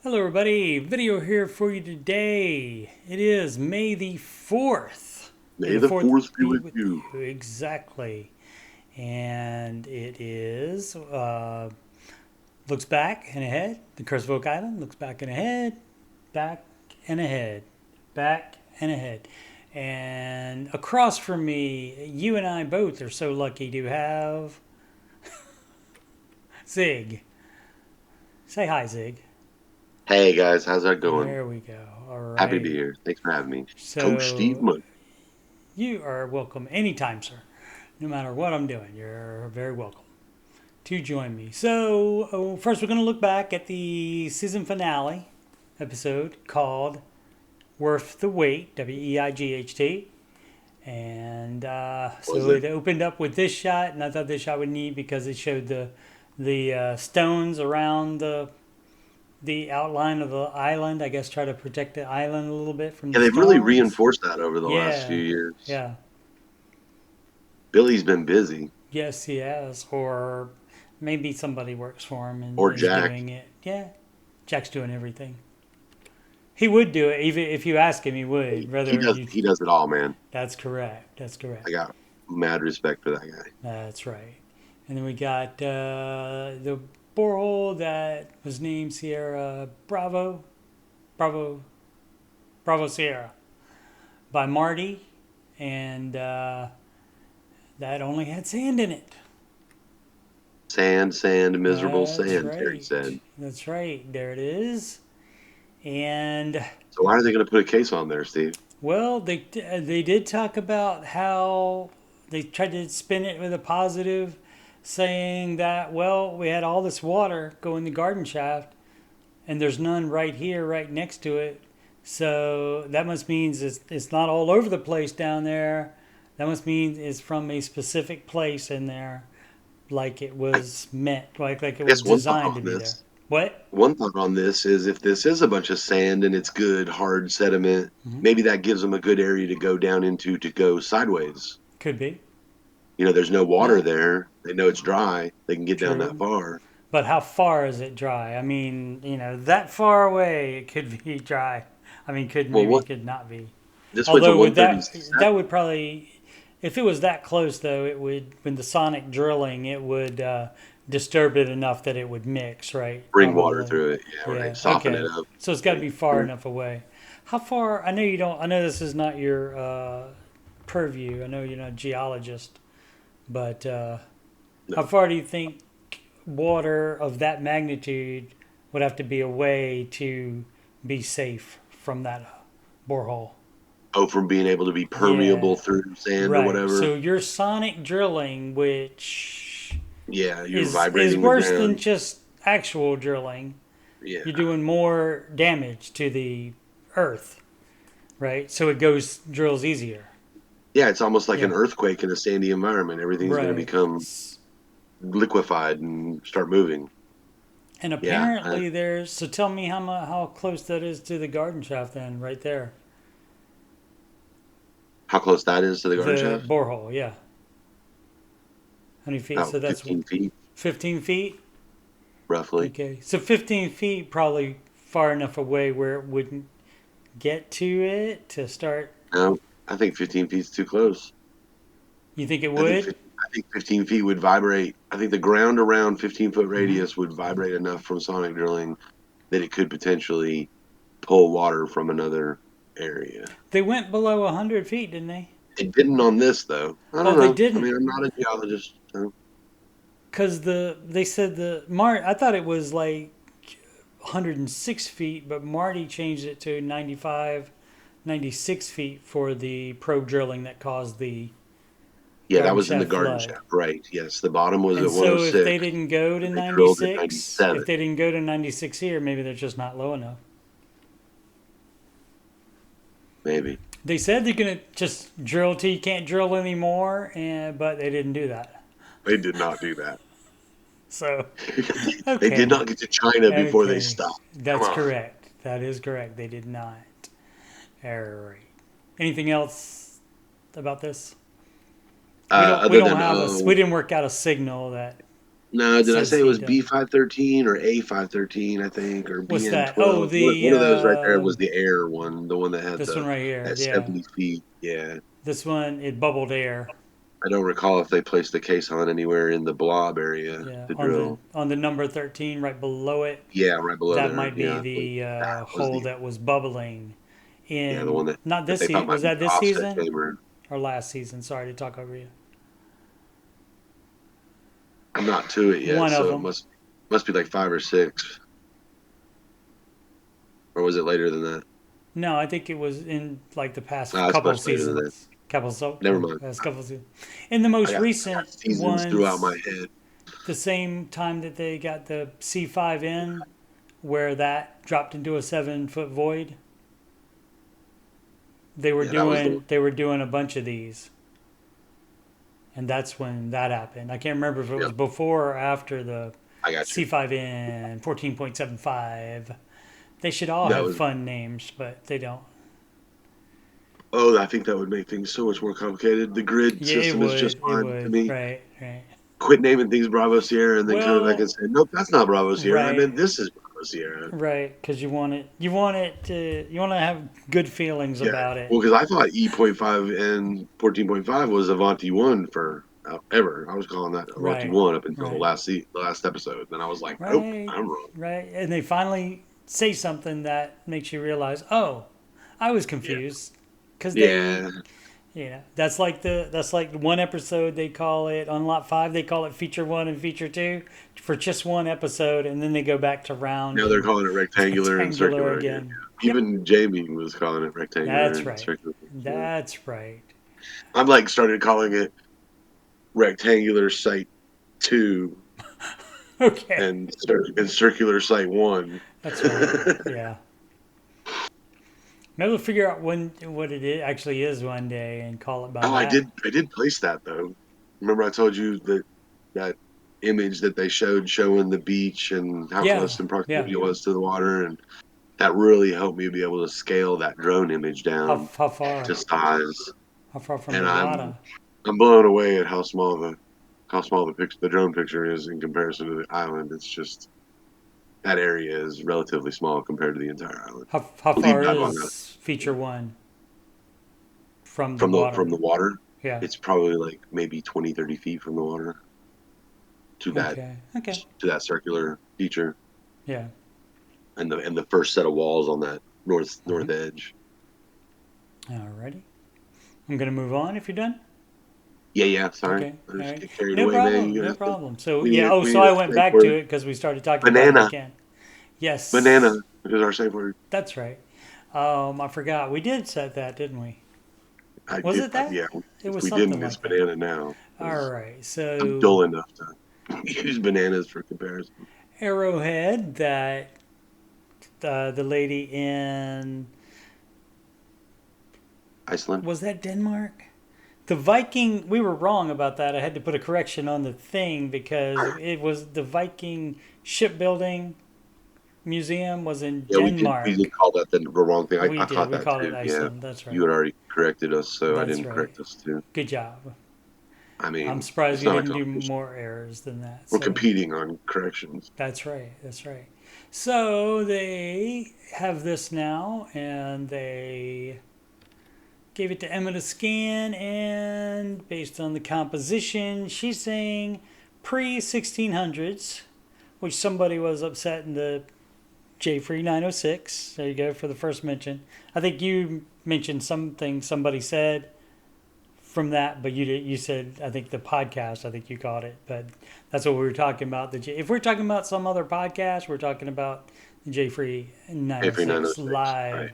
Hello everybody, video here for you today. It is May the 4th. May May the the 4th fourth be be with with you. you, exactly. And it is, looks back and ahead. The Curse of Oak Island looks back and ahead, back and ahead, back and ahead. And across from me, you and I both are so lucky to have Zig. Say hi, Zig. Hey guys, how's that going? There we go. All Happy to be right. here. Thanks for having me. Coach Steve So Money. you are welcome anytime, sir. No matter what I'm doing, you're very welcome to join me. So, first, we're going to look back at the season finale episode called Worth the Wait, WEIGHT. And Was so it? it opened up with this shot, and I thought this shot was neat because it showed the stones around the outline of the island. I guess try to protect the island a little bit from Yeah, the they've really storms. reinforced that over the last few Yeah, years. yeah. Billy's been busy. Yes, he has. Or maybe somebody works for him and Or is Jack. doing it. Yeah, Jack's doing everything. He would do it, even if you ask him. He would. He Whether does you, he does it all, man. that's correct. That's correct. I got mad respect for that guy. That's right. And then we got the borehole that was named Sierra Bravo, Bravo, Bravo Sierra by Marty, and that only had sand in it. Sand, sand, miserable That's sand, Terry right. said. That's right. There it is. And So why are they gonna put a case on there, Steve? well, they did talk about how they tried to spin it with a positive, saying that well we had all this water go in the garden shaft, and there's none right here, right next to it. So that must means it's not all over the place down there. That must mean it's from a specific place in there, like it I was meant, like it was guess one thought designed to on be there. this. What? One thought on this is if this is a bunch of sand and it's good, hard sediment, Hmm. maybe that gives them a good area to go down into to go sideways. Could be. There's no water Yeah. there. They know it's dry. They can get down that True. far. But how far is it dry? I mean, that far away it could be dry. I mean, could Well, maybe it what could not be. this went to Although with that 137. would probably, if it was that close though, it would when the sonic drilling it would disturb it enough that it would mix, right? Bring water Probably. through it. Yeah, right. Yeah. Soften it Okay. up. So it's got to Right. be far enough away. How far? I know you don't. I know this is not your purview. I know you're not a geologist, but how No. far do you think water of that magnitude would have to be away to be safe from that borehole? Oh, from being able to be permeable Yeah, through sand or right. whatever. So your sonic drilling, which Yeah, you're is vibrating the worse than ground. just actual drilling, Yeah. you're doing more damage to the earth, right? So it goes drills easier. Yeah, it's almost like an Yeah, earthquake in a sandy environment. Everything's going to right. become liquefied and start moving. And Yeah. apparently there's. So tell me how close that is to the garden shaft then, right there. How close that is to the garden The shaft? borehole, yeah. How many feet? So About that's 15 feet, 15 feet? roughly. Okay. So 15 feet probably far enough away where it wouldn't get to it to start. No, I think 15 feet's too close. You think it I think would? 50, I think 15 feet would vibrate. I think the ground around 15-foot Hmm. radius would vibrate enough from sonic drilling that it could potentially pull water from another area. They went below 100 feet, didn't they? It didn't on this though. I Oh, don't they know. I mean, didn't. I'm not a geologist. So. Because they said I thought it was like 106 feet, but Marty changed it to 95, 96 feet for the probe drilling that caused the Yeah, that garden was in the shaft garden flood. shaft, right? Yes, the bottom was And at so if they 106, didn't go to and they drilled at 96, if 97. they didn't go to 96 here, maybe they're just not low enough. Maybe They said they're going to just drill till you can't drill anymore, but they didn't do that. they did not do that. So, They did okay. not get to China before they Okay. stopped. Come That's on. correct. That is correct. They did not. All right. Anything else about this? We Other don't than have a we didn't work out a signal that No, did I Says say it he was does. B513 or A513? I think, or What's that? Oh, BN12. One of those right there was the Air one, the one that had this one the right here. at Yeah, 70 feet. Yeah, this one it bubbled air. I don't recall if they placed the case on anywhere in the blob area Yeah, to drill. on the number 13 right below it. Yeah, right below That there. might be Yeah, I think the that was hole the that was bubbling the one in not that this they thought season. Was might be that the this offset season chamber. or last season? Sorry to talk over you. I'm not to it yet, One of so it them. must be like 5 or 6, or was it later than that? No, I think it was in like the past No, it's couple much later than that. seasons. Couple so Never mind. past couple seasons. In the I most got I got recent seasons throughout my ones, head. the same time that they got the C5 in, where that dropped into a 7 foot void, Yeah, that was the one. they were doing a bunch of these, and that's when that happened. I can't remember if it was Yeah, before or after the I got you. C5N 14.75. They should all That have was. fun names, but they don't. Oh, I think that would make things so much more complicated. The grid Yeah, it system is just would. It fine to would. me. Right. Right. Quit naming things Bravo Sierra and then coming back Well, and saying, nope, that's not Bravo Sierra. I meant right. this is Bravo Sierra. Right. Because you want to have good feelings Yeah. about it. Well, because I thought E.5 and 14.5 was Avanti 1 for ever. I was calling that Avanti Right. 1 up until Right. the last episode. Then I was like, nope, Right. I'm wrong. Right. And they finally say something that makes you realize, oh, I was Yeah. confused. Because they, Yeah. that's like one episode they call it on lot 5 they call it feature 1 and feature 2 for just one episode, and then they go back to round Now they're and calling it rectangular and rectangular circular again. again. Yep. Even Jamie was calling it rectangular That's and right. circular. So That's right. I'm like started calling it rectangular site 2 Okay. and circular site 1. That's right. Yeah. Maybe we'll figure out what it actually is one day and call it by Oh, that. I did place that though. Remember I told you that image that they showed showing the beach and how Yeah. close in Yeah. proximity it was to the water, and that really helped me be able to scale that drone image down How far? to size. How far from And the water? I'm blown away at how small the drone picture is in comparison to the island. It's just that area is relatively small compared to the entire island. How A deep far dive on that. is feature 1 from the From water? the water, Yeah. it's probably like maybe 20, 30 feet from the water to Okay. Okay. that circular feature Yeah. and the first set of walls on that north edge. Alrighty. I'm gonna move on if you're done. Yeah. Sorry, Okay. I All just right. get carried No away, man. problem. No problem. So We need yeah. a Oh, we so need I a went safe back to word. it because we started talking about it Banana, again. Yes. banana is our safe word. That's right. I forgot. We did set that, didn't we? I Was did, it that? yeah. It If was we something didn't, it's like that. banana now. All 'Cause right. I'm So dull enough to use bananas for comparison. Arrowhead, that the lady in Iceland. was that Denmark? The Viking. We were wrong about that. I had to put a correction on the thing because it was the Viking shipbuilding museum was in Yeah, we Denmark. did call that the wrong thing. We I did. caught We that called it too. Yeah, Iceland. That's you right. had already corrected us, so I That's didn't right. correct us too. Good job. I I'm mean, surprised it's you not a didn't do competition. more errors than that. We're So competing on corrections. that's right. That's right. So they have this now, and they gave it to Emma to scan, and based on the composition, she's saying pre 1600s, which somebody was upset in the J Free 906. There you go for the first mention. I think you mentioned something somebody said from that, but you said I think the podcast. I think you called it, but that's what we were talking about. If we're talking about some other podcast, we're talking about the J Free Every 906 906, right? live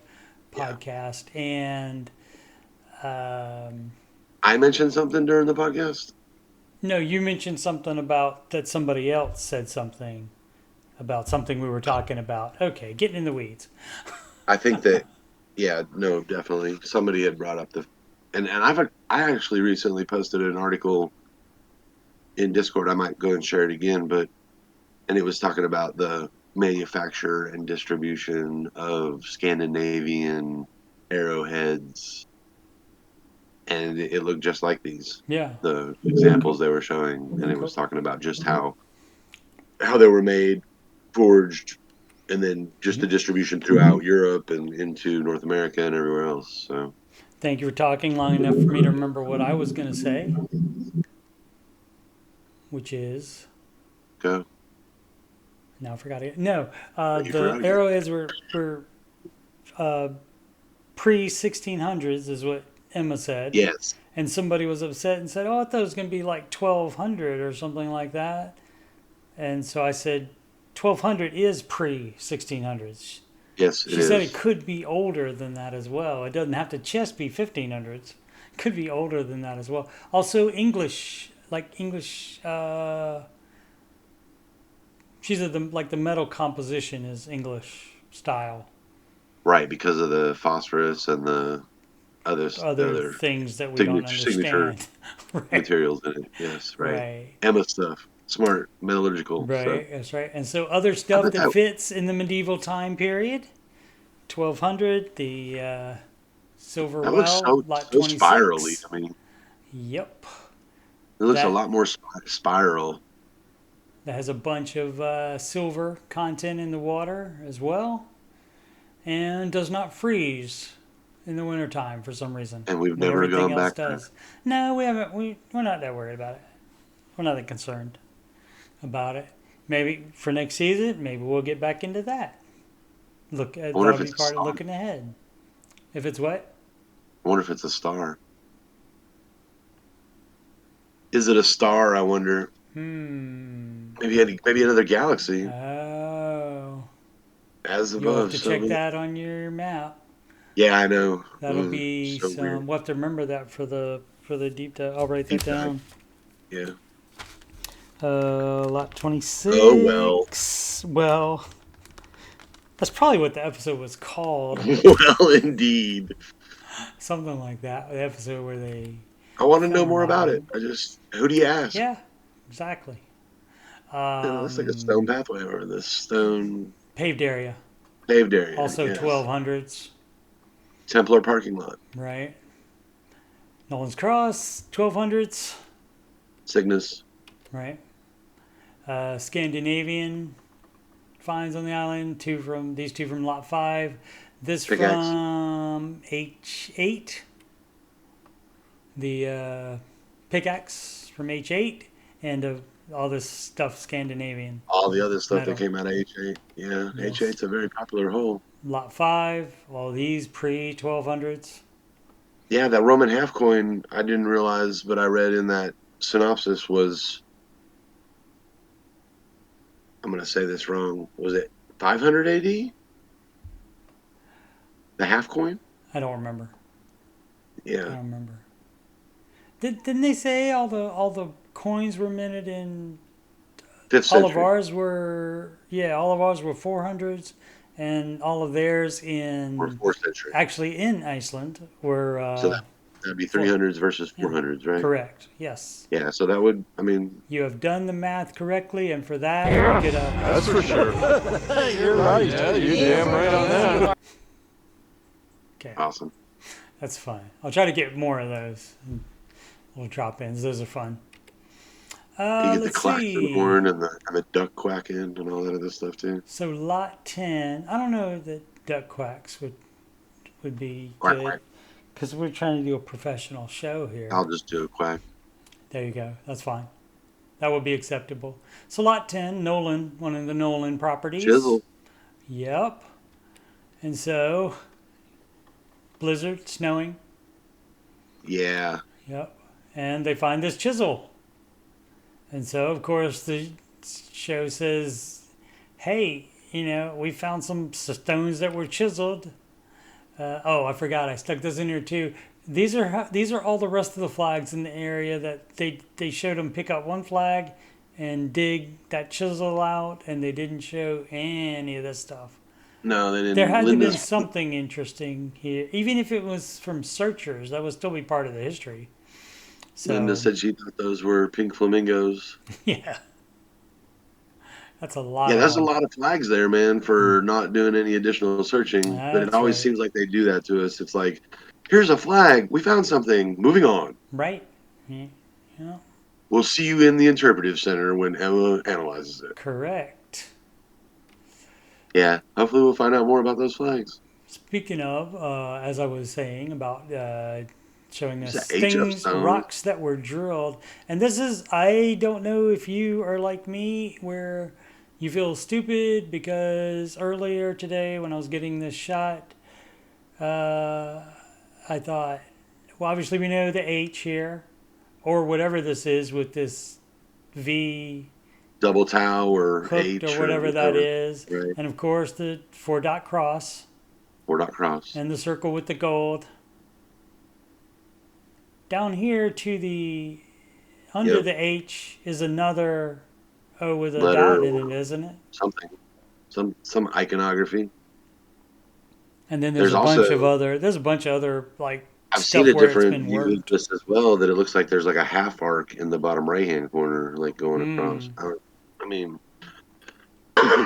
Yeah. podcast, and um, I mentioned something during the podcast. no, you mentioned something about that somebody else said something about something we were talking about. Okay, getting in the weeds. I think that, yeah, no, definitely. Somebody had brought up I actually recently posted an article in Discord. I might go and share it again, and it was talking about the manufacture and distribution of Scandinavian arrowheads, and it looked just like these, Yeah, the examples cool, they were showing, and it was cool. talking about just how how they were made, forged, and then just the Mhm. distribution throughout Europe and into North America and everywhere else. So, Thank you for talking long enough for me to remember what I was going to say, which is go. now I forgot it. No, You the forgot again. arrowheads were uh, pre 1600s, is what Emma said, Yes. and somebody was upset and said, "Oh, I thought it was going to be like 1200 or something like that." And so I said, 1200 is pre 1600s. Yes, it She said it is. could be older than that as well. It doesn't have to just be 1500s. It could be older than that as well. Also, English, like English, she said the metal composition is English style. Right, because of the phosphorus and the Other other things that we don't signature understand. Right, materials in it. Yes, right. right, Emma stuff. Smart metallurgical stuff. right. That's right. And so other I stuff bet that that fits in the medieval time period, 1200, the silver that looks well, lot so spirally. 26. I mean, Yep. it looks a That lot more spiral. that has a bunch of silver content in the water as well, and does not freeze in the wintertime for some reason And we've when never everything gone else back there. does. No, we haven't. We're not that worried about it. We're not that concerned about it. Maybe for next season, maybe we'll get back into that. Look, I wonder that'll if be it's a part of star. looking ahead. If it's what? I wonder if it's a star. Is it a star? I wonder. Hmm. Maybe another galaxy Oh, as you'll have above. to So check that on your map. yeah, I know. That'll be So weird. some. We'll have to remember that for the deep dive. I'll write that Deep dive. down. Yeah. Lot Oh well. 26. Well, that's probably what the episode was called. Well, indeed. Something like that. The episode where they I want to know found more about that. it. Who do you ask? Yeah, exactly. It looks like a stone Um, pathway over this stone Paved area. paved area. Also Yes. 1200s, Templar parking lot. right? Nolan's Cross, 1200s, Cygnus. right? Scandinavian finds on the island. These two from Lot 5. This Pickaxe. from H8. The pickaxe from H8, and all this stuff Scandinavian. All the other stuff that Metal. came out of H8. Yeah, Yes. H8's a very popular hole. Lot 5, all these pre 1200s. Yeah, that Roman half coin, I didn't realize, but I read in that synopsis was, I'm going to say this wrong, was it 500 AD? The half coin? I don't remember. I Yeah, don't remember. Didn't they say all the coins were minted in 5th all of century ours were, yeah, all of ours were 400s, and all of theirs or in 4th century. actually in Iceland were So that'd be four. 300s versus Yeah, 400s, right? correct. Yes. Yeah, so that would, I mean, You have done the math correctly, and for that, you get a. That's for sure. You're right. Yeah, you're damn right on that. Okay, awesome. that's fine. I'll try to get more of those little drop ins. Those are fun. You get the Let's klaxon see. horn and the duck quacking and all that other stuff too. So lot 10. I don't know that duck quacks would be Quack, good quack. because we're trying to do a professional show here. I'll just do a quack. There you go. That's fine. That would be acceptable. So lot 10, Nolan, one of the Nolan properties. Chisel. Yep. And so blizzard, snowing. Yeah. Yep. And they find this chisel. And so, of course, the show says, hey, we found some stones that were chiseled. I forgot. I stuck those in here too. These are all the rest of the flags in the area that they showed them pick up one flag and dig that chisel out, and they didn't show any of this stuff. No, they didn't. There had to have been something interesting here. Even if it was from searchers, that would still be part of the history. So, Linda said she thought those were pink flamingos. yeah. That's a lot Yeah, of that's a them. lot of flags there, man, for not doing any additional searching. But it That's always right. seems like they do that to us. It's like, here's a flag. We found something. Moving on. Right? Yeah. We'll see you in the interpretive center when Emma analyzes it. Correct. Yeah, hopefully we'll find out more about those flags. Speaking of, as I was saying about showing Is us that HF things, stone? rocks that were drilled, and this is, I don't know if you are like me, where you feel stupid because earlier today when I was getting this shot, I thought, well, obviously we know the H here, or whatever this is with this V Double tau or hooked or H or whatever that whatever. is, Right. and of course the four dot cross 4 dot cross. and the circle with the gold. Down here to the under Yep. the H is another O with a Letter dot in or it, isn't it? something. Some iconography. And then There's also, there's a bunch of other like I've seen stuff a where it's different been view of worked. this as well, that it looks like there's like a half arc in the bottom right hand corner, like going across. Mm, I mean,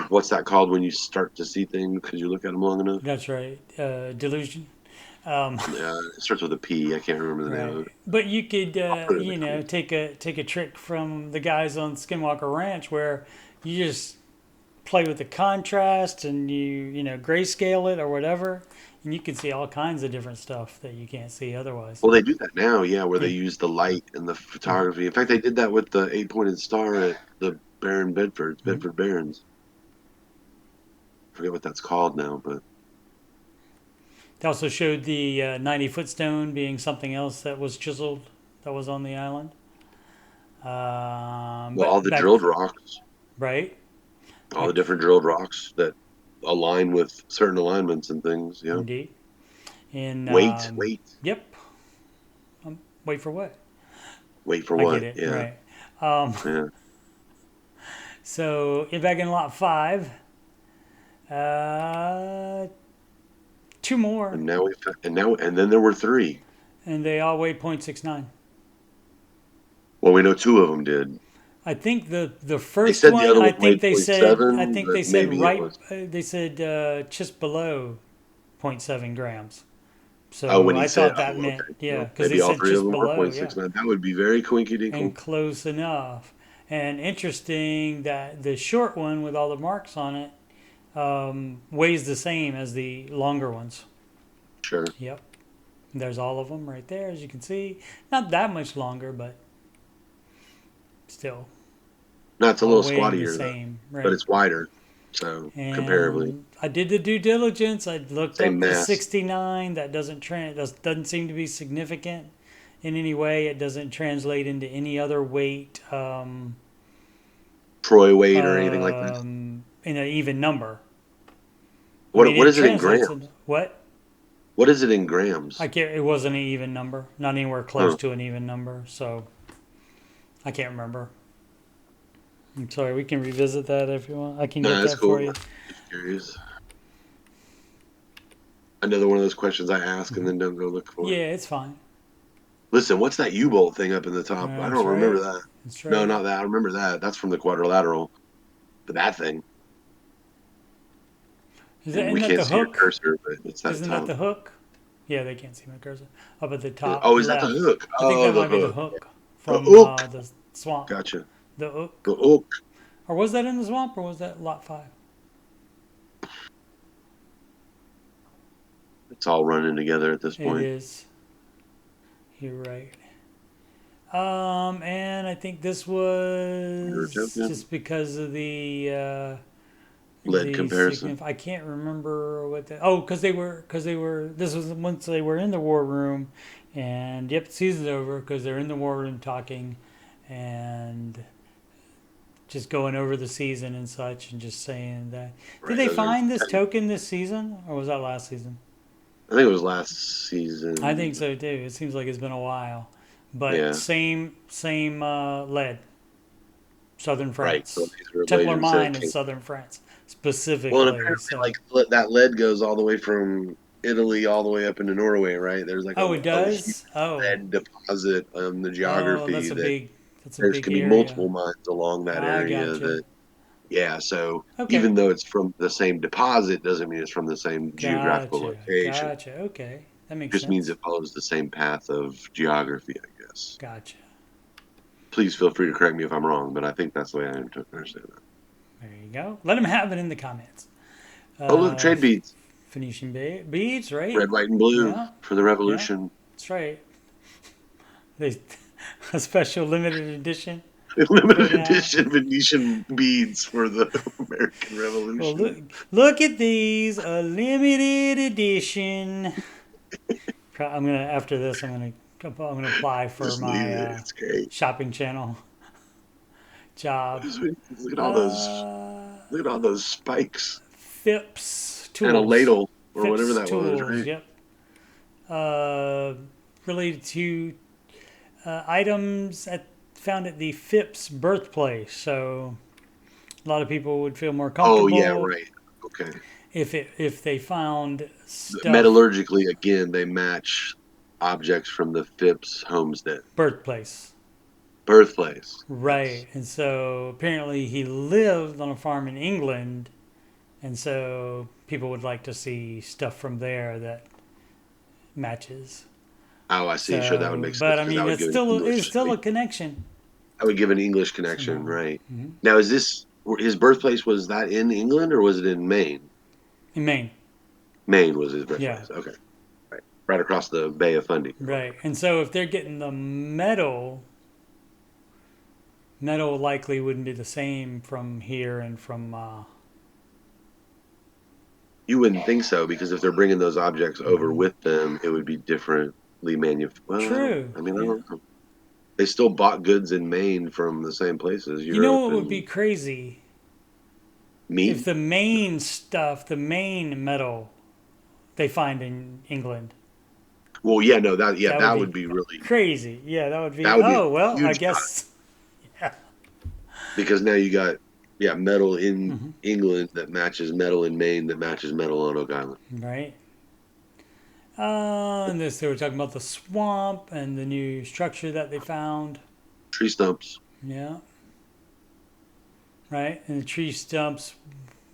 what's that called when you start to see things because you look at them long enough? that's right. Delusion. Um, It starts with a P. I can't remember the name of right. it. But you could I'll put it in the you know comments. take a trick from the guys on Skinwalker Ranch where you just play with the contrast and you know grayscale it or whatever, and you can see all kinds of different stuff that you can't see otherwise. Well, they do that now, yeah, where they They, use the light and the photography. In fact, they did that with the 8-pointed star at the Bedford Barrens. I forget what that's called now, but they also showed the 90-foot stone being something else that was chiseled that was on the island. well, all But the back drilled rocks, right all the back different drilled rocks that align with certain alignments and things. Yeah. indeed in Wait, yep. Wait for what? wait for I get what? it Yeah, right. Um, yeah. so back in lot 5, uh, two more, And now and then there were 3. and they all weigh 0.69. Well, we know 2 of them did. I think the They first said the one. other one weighed point I 7, think but they said maybe it right. was. They said just below 0.7 grams. Oh, So when he I said, thought that oh, meant okay. yeah, Well, because they maybe all said 3 of just them were below, yeah, 0.69. That would be very coinky and dinkle. close enough. And interesting that the short one with all the marks on it weighs the same as the longer ones. Sure. Yep, there's all of them right there, as you can see. Not that much longer, but still No, it's a all little weighing the squattier though, same, but right? it's wider. So comparably, And I did the due diligence. I looked same up the mass. 69. That doesn't seem to be significant in any way. It doesn't translate into any other weight Troy weight or anything like that. in an even number. I mean, What it is it in translates grams? in what? What is it in grams? I can't. It wasn't an even number. Not anywhere close Huh. to an even number. So I can't remember. I'm sorry. We can revisit that if you want. I can No, get that's that for cool. you. Just curious. Another one of those questions I ask and then don't go look for. Yeah, it's fine. Listen, what's that U-bolt thing up in the top? I That's don't remember right. that. That's No, right. not that. I remember that. That's from the quadrilateral. But that thing, and we Isn't that can't the see your hook? cursor, but it's that Isn't that top. the hook? Yeah, they can't see my cursor. Up at the top Oh, is that the left. hook? I think Oh, that the might be the hook. hook The from hook. the swamp. Gotcha. The hook. The hook. Or was that in the swamp or was that lot 5? It's all running together at this It point. is. You're right. And I think this was Eurotopian just because of lead comparison. I can't remember what the because they were this was once they were in the war room, and yep, season's over because they're in the war room talking, and just going over the season and such, and just saying that. Did Right. they Those are. find this token this season, or was that last season? I think it was last season. I think so too. It seems like it's been a while, but Yeah. same lead. Southern Right. So France. these were Templar legends that mine in came. southern France Well, and specifically. apparently, So, like that lead goes all the way from Italy all the way up into Norway, right? There's like oh, it a huge does. Oh, lead deposit on the oh, geography that that's a there's big can be area. multiple mines along that I area. gotcha. That yeah. So Okay, even though it's from the same deposit, doesn't mean it's from the same geographical gotcha, location. gotcha. Okay, that makes Just means sense. it follows the same path of geography, I guess. Gotcha. Please feel free to correct me if I'm wrong, but I think that's the way I understand that. There you go. Let them have it in the comments. Oh, look, trade beads. Phoenician beads, right? Red, white, and blue Yeah, for the yeah, revolution. that's right. They, a special limited edition. Limited edition Venetian beads for the American Well, Revolution. look at these, a limited edition. I'm gonna after this. I'm gonna apply for Just leave my it. It's great. shopping channel job. Look at all those. Look at all those spikes Phipps tools. and a ladle or Phipps whatever that tools, was, right? Yep. Related to items found at the Phipps birthplace. So a lot of people would feel more comfortable. Oh yeah, right. Okay. If they found stuff Metallurgically, again, they match objects from the Phipps homestead. birthplace. Birthplace. Right. And so apparently he lived on a farm in England. And so people would like to see stuff from there that matches. Oh, I see. So, Sure, that would make sense. But I mean, it's still a connection. I would give an English connection, right? Mm-hmm. Now, is this his birthplace? Was that in England or was it in Maine? In Maine. Maine was his birthplace. Yeah. Okay. Right across the Bay of Fundy. Right. And so if they're getting the metal likely wouldn't be the same from here and from... You wouldn't think so, because if they're bringing those objects over with them, it would be differently manufactured. Well, True. I don't know. They still bought goods in Maine from the same places. You know what would be crazy? Meat? If the main stuff, the main metal they find in England. Well, yeah, no, that would be really crazy. Yeah, that would be. I guess. Yeah. Because now you got metal in England that matches metal in Maine that matches metal on Oak Island. Right. And they were talking about the swamp and the new structure that they found. Tree stumps. Yeah. Right, and the tree stumps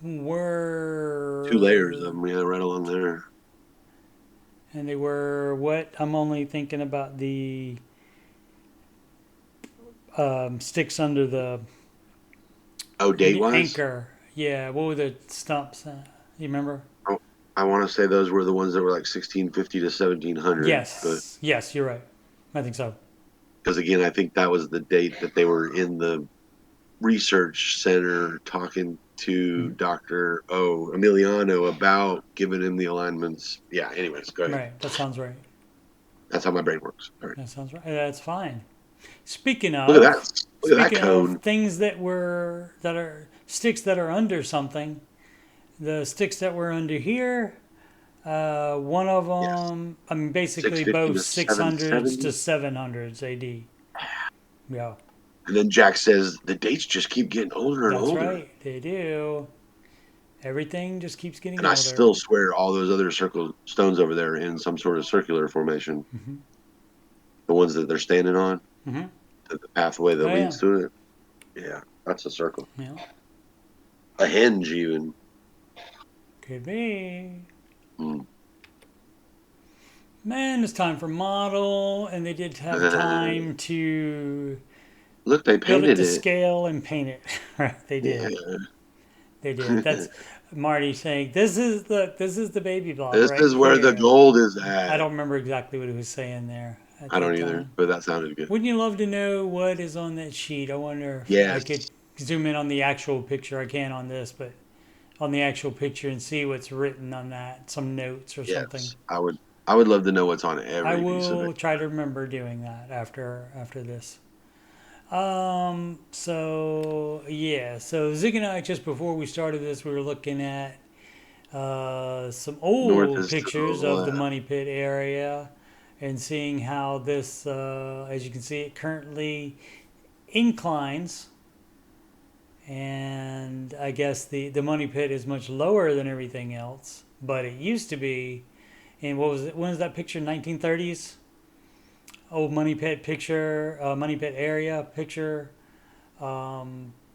were 2 layers of them, right along there. And they were what? I'm only thinking about the sticks under the date-wise? Anchor. Yeah, what were the stumps? You remember? Oh, I want to say those were the ones that were like 1650 to 1700. Yes, yes, you're right. I think so. Because again, I think that was the date that they were in the research center talking to Dr. Emiliano about giving him the alignments. Yeah, anyways, go ahead. Right, that sounds right. That's how my brain works. All right. That sounds right. That's fine. Speaking of, look at that cone. Of things that are sticks that are under something, the sticks that were under here, one of them, I mean, basically both 600s to 700s AD. Yeah. And then Jack says the dates just keep getting older and older. That's right, they do. Everything just keeps getting older. And I still swear all those other circle stones over there are in some sort of circular formation. Mm-hmm. The ones that they're standing on, the pathway that leads to it. Yeah, that's a circle. Yeah. A hinge even. Could be. Man, it's time for model, and they did have time to... Look, they painted build it to scale and paint it. Right, they did. Yeah. They did. That's Marty saying, this is the baby block. This is where the gold is at. I don't remember exactly what he was saying there. I don't either, but that sounded good. Wouldn't you love to know what is on that sheet? I wonder if I could zoom in on the actual picture. I can on this, but on the actual picture and see what's written on that, some notes or something. I would love to know what's on every piece of it. I will try to remember doing that after this. So Zig and I, just before we started this, we were looking at some old pictures of the Money Pit area and seeing how this, as you can see, it currently inclines. And I guess the Money Pit is much lower than everything else, but it used to be. And what was it? When was that picture? 1930s. Old Money Pit picture, Money Pit area picture of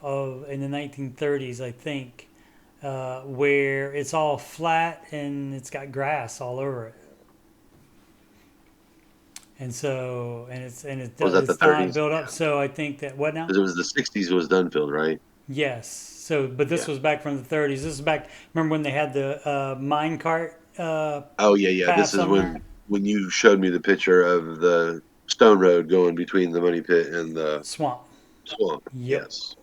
in the 1930s, I think, where it's all flat and it's got grass all over it. And so, Was that the it's not 30s? built up. So I think that what now? Because it was the 60s was done filled, right? Yes. So, but this Yeah. was back from the 30s. This is back. Remember when they had the mine cart Oh yeah, yeah. This paths is on there? when you showed me the picture of the stone road going between the money pit and the Swamp. swamp. Yep. Yes.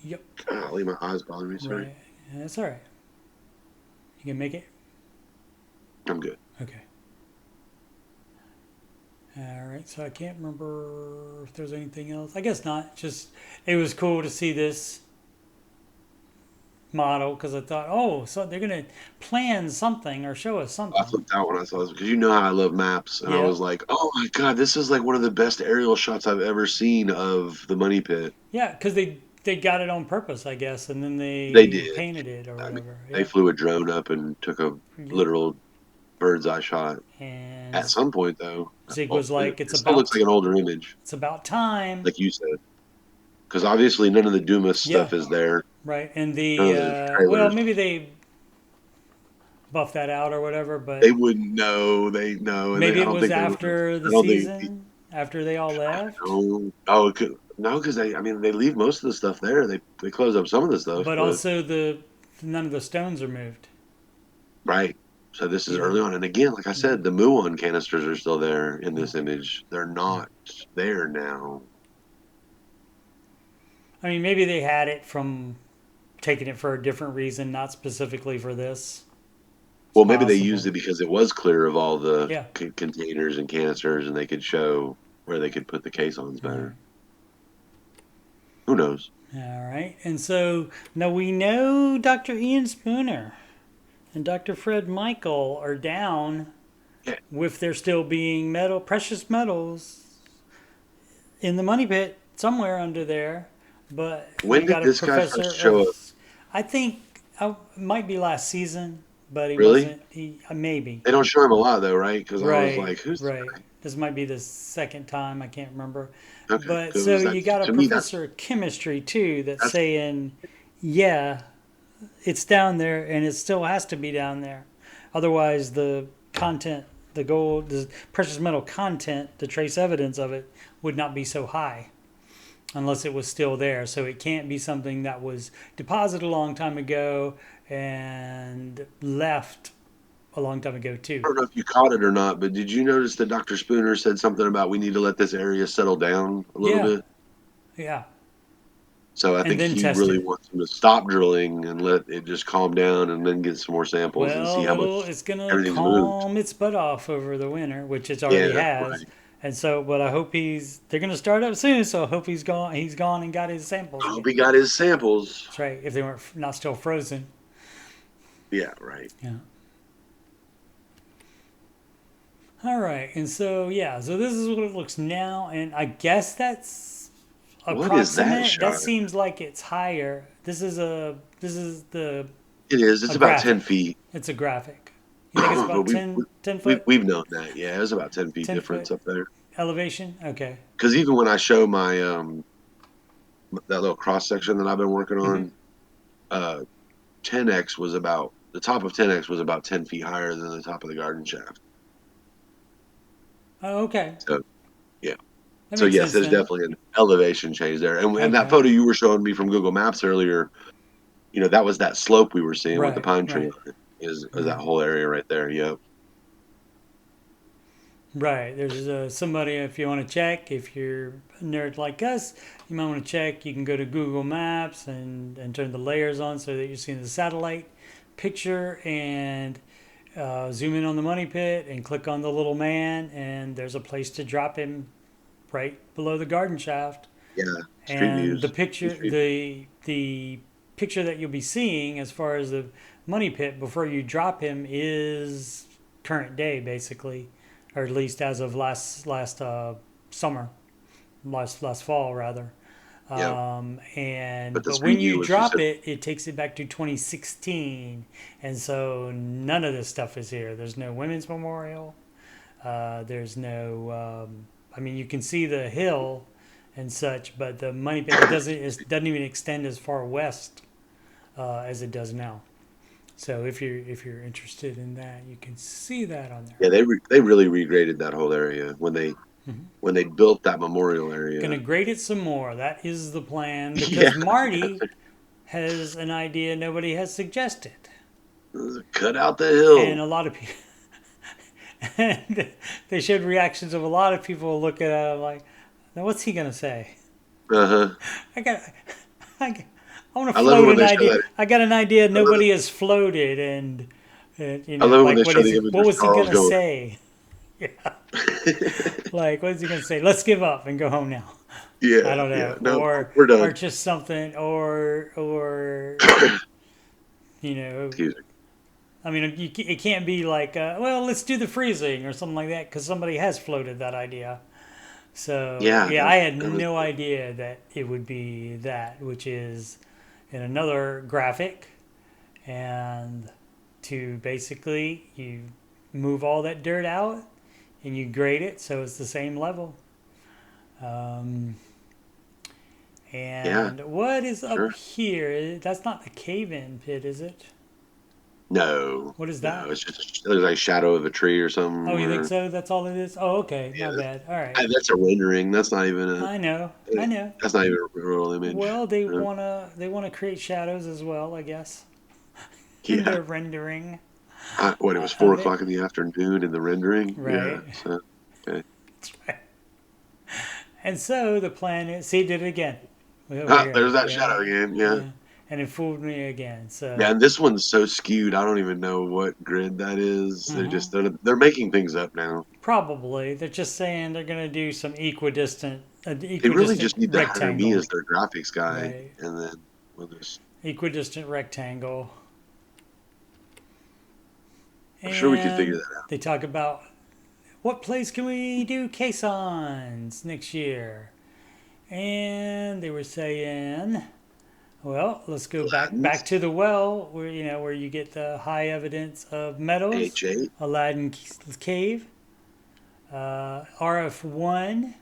Yep. Golly, my eyes bother me. Sorry. Right. That's all right. You can make it. I'm good. Okay. All right. So I can't remember if there's anything else. I guess not. Just it was cool to see this model because I thought, oh, so they're gonna plan something or show us I something. flipped out when I saw this because you know how I love maps, and I Yeah. was like, "Oh my god, this is like one of the best aerial shots I've ever seen of the money pit." Yeah, because they got it on purpose, I guess, and then They they did. painted it or I mean, whatever. they Yeah. flew a drone up and took a Yep. literal bird's eye shot. And At some point, though, Zig was it like, it still looks like an older image, it's about time. like you said, because obviously none of the Dumas Yeah. stuff is there. Right. And None the of the well, trailers. maybe they buffed that out or whatever, They but wouldn't know. They know, and maybe I it don't was think they would. after the I don't think. after they all I left. don't know. Oh, no, because I mean, they leave most of the stuff there. They close up some of the stuff, But but also the none of the stones are moved. right. So this is Yeah. early on, and again, like I Yeah. said, the muon canisters are still there in Yeah. this image. They're Yeah. not there now. I mean, maybe they had it from taking it for a different reason, not specifically for this. It's Well, maybe they used possible. it because it was clear of all the Yeah. containers and canisters, and they could show where they could put the caissons All right. better. Who knows? All right. And so now we know Dr. Ian Spooner and Dr. Fred Michael are down Yeah. with there still being precious metals in the money pit somewhere under there. But When you did got a this guy professor first show of, up? I think, it might be last season, but he Really? wasn't. He maybe. They don't show him a lot though, right? Because I was Right, like, "Who's this right. This might be the second time. I can't remember. guy?" Okay, But so because you that's got a to me professor of chemistry too that's that's saying, yeah, it's down there and it still has to be down there. Otherwise, the content, the gold, the precious metal content, the trace evidence of it would not be so high unless it was still there. So it can't be something that was deposited a long time ago and left a long time ago too. I don't know if you caught it or not, but did you notice that Dr. Spooner said something about we need to let this area settle down a little Yeah, bit? yeah. So I And think then he test really it. wants them to stop drilling and let it just calm down and then get some more samples and see Well, how much it's gonna everything's moved. calm its butt off over the winter, which it already Yeah, has. right. And so, but I hope they're gonna start up soon. So I hope he's gone and got his I samples hope again. he got his samples. That's right. If they weren't not still frozen. Yeah, right. Yeah. All right. And so yeah. So this is what it looks now, and I guess that's What is that approximate. That shot? seems like it's higher. This is the It is. It's a about 10 graphic. feet. It's a graphic. You think it's But about 10 we, foot, we've known that. Yeah, it was about 10 feet 10 difference foot up there. elevation? Okay. Because even when I show my that little cross section that I've been working Hmm. on, 10x was about the top of 10x was about 10 feet higher than the top of the garden shaft. Oh, okay. So yeah. That So makes yes, sense there's then. definitely an elevation change there. And that Okay. photo you were showing me from Google Maps earlier, that was that slope we were seeing with the Right, pine tree right, on it. Is that right. whole area right there? Yep. Right. There's somebody, if you want to check, if you're a nerd like us, you might want to check. You can go to Google Maps and turn the layers on so that you're seeing the satellite picture and zoom in on the money pit and click on the little man, and there's a place to drop him right below the garden shaft. Yeah. Street And the views. picture, Street. the picture that you'll be seeing as far as the money pit before you drop him is current day, basically, or at least as of last summer, last fall rather. Yeah. But the But when street you view was just drop it, it takes it back to 2016, and so none of this stuff is here. There's no women's memorial. There's no. I mean, you can see the hill and such, but the money pit doesn't even extend as far west as it does now. So if you're interested in that, you can see that on there. they really regraded that whole area when they when they built that memorial area. Gonna grade it some more. That is the plan because Yeah, Marty has an idea nobody has suggested, cut out the and hill. a lot of people. And they showed reactions of a lot of people looking at him like, "Now what's he gonna say?" Uh-huh. I got, I want I to love it float when an they show idea. that. I got an idea I love it. nobody has floated, and I love it when they like show the image what of was he Charles gonna going. say? Yeah, like what is he gonna say? Let's give up and go home now. I Yeah, don't yeah. know, No, we're or done. just something, or you know, Excuse me. I mean, it can't be like, well, let's do the freezing or something like that because somebody has floated that idea. So Yeah, yeah, I had that was no idea that it would be that, which is in another graphic, and to basically you move all that dirt out and you grade it so it's the same level. Um, yeah, and what is up sure. here? That's not the cave-in pit, is it? No, What is no, that? it's just there's like shadow of a tree or Oh, something. you think Or so? That's all it is? Oh, okay. My yeah, bad. All right. that's a rendering. That's not even I know. I know. that's not even a real image. Well, they wanna create shadows as well, I guess, in Yeah. their rendering What, it was four of it. o'clock in the afternoon in the rendering? Yeah. Right. So, okay. That's right. And so the plan is, see, did it again. Over here. There's that Yeah. shadow again. Yeah. Yeah. And it fooled me again. Yeah, So, and this one's so skewed. I don't even know what grid that is. mhm. They're making things up now. Probably they're just saying they're going to do some They really equidistant just need to hire me rectangle. as their graphics guy, Right. and then we'll just. Equidistant rectangle. I'm sure we could figure And that out. they talk about what place can we do caissons next year? And they were saying, well, let's go back Aladdin's to the well where where you get the high evidence of metals, H8. Aladdin cave, RF1,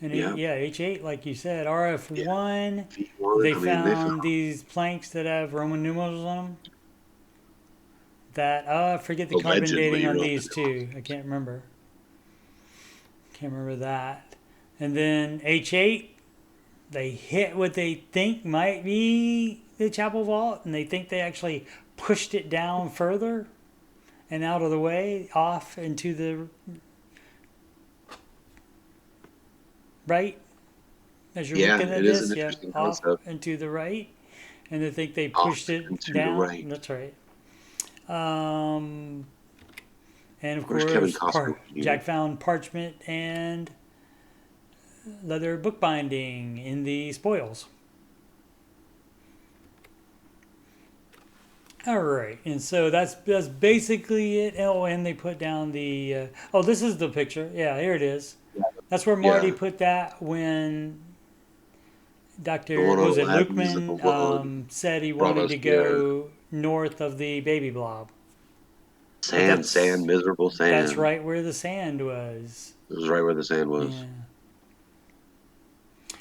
and Yeah, yeah, H8 like you said, yeah. RF1. V1. They I mean, they found found these planks that have Roman numerals on them. That I forget the carbon dating allegedly on Roman these two. I can't remember. Can't remember that. And then H8, they hit what they think might be the chapel vault, and they think they actually pushed it down further and out of the way, off into the right. As you're Yeah, looking at it is an this, yeah, interesting off concept. and to the right, and they think they Off pushed it and to the down. right. That's right. Um, and of Where's Kevin course, Costner? Jack found parchment and leather bookbinding in the spoils. All right, and so that's basically it. Oh, and they put down the. Oh, this is the picture. Yeah, here it is. That's where Marty Yeah, put that when the Doctor one on was it Aladdin's and the Lukeman one said he brought wanted us to the go north of the baby blob. But sand, miserable that's sand. right where the sand was. It was right where the sand was. Yeah.